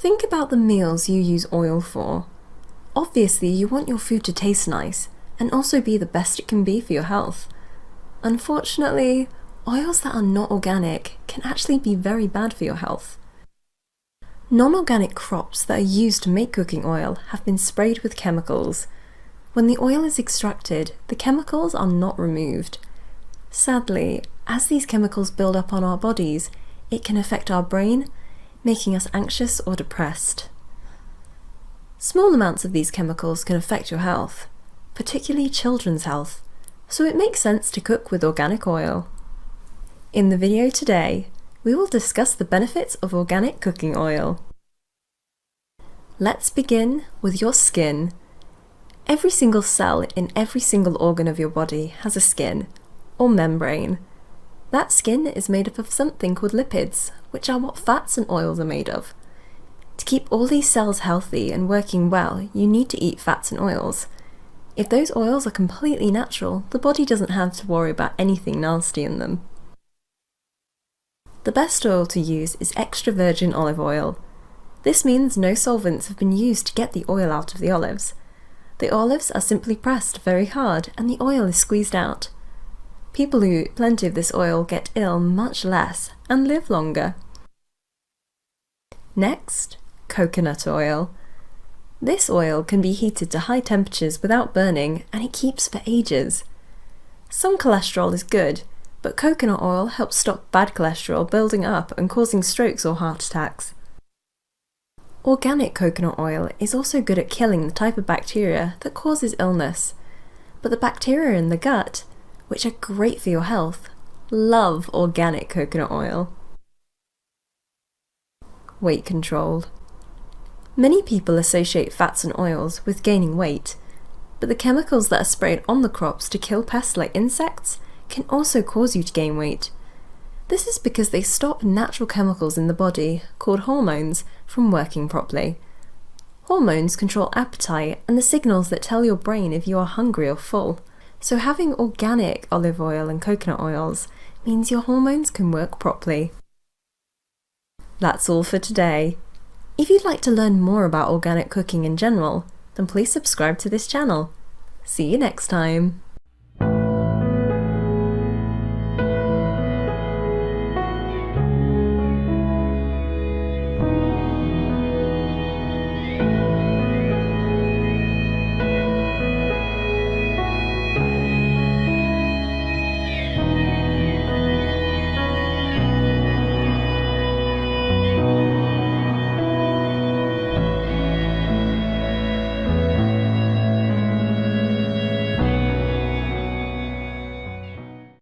Think about the meals you use oil for. Obviously, you want your food to taste nice and also be the best it can be for your health. Unfortunately, oils that are not organic can actually be very bad for your health. Non-organic crops that are used to make cooking oil have been sprayed with chemicals. When the oil is extracted, the chemicals are not removed. Sadly, as these chemicals build up on our bodies, it can affect our brain, making us anxious or depressed. Small amounts of these chemicals can affect your health, particularly children's health, so it makes sense to cook with organic oil. In the video today, we will discuss the benefits of organic cooking oil. Let's begin with your skin. Every single cell in every single organ of your body has a skin, or membrane. That skin is made up of something called lipids, which are what fats and oils are made of. To keep all these cells healthy and working well, you need to eat fats and oils. If those oils are completely natural, the body doesn't have to worry about anything nasty in them. The best oil to use is extra virgin olive oil. This means no solvents have been used to get the oil out of the olives. The olives are simply pressed very hard and the oil is squeezed out. People who eat plenty of this oil get ill much less and live longer. Next, coconut oil. This oil can be heated to high temperatures without burning and it keeps for ages. Some cholesterol is good, but coconut oil helps stop bad cholesterol building up and causing strokes or heart attacks. Organic coconut oil is also good at killing the type of bacteria that causes illness, but the bacteria in the gut, which are great for your health, love organic coconut oil. Weight control. Many people associate fats and oils with gaining weight, but the chemicals that are sprayed on the crops to kill pests like insects can also cause you to gain weight. This is because they stop natural chemicals in the body, called hormones, from working properly. Hormones control appetite and the signals that tell your brain if you are hungry or full. So having organic olive oil and coconut oils means your hormones can work properly. That's all for today. If you'd like to learn more about organic cooking in general, then please subscribe to this channel. See you next time.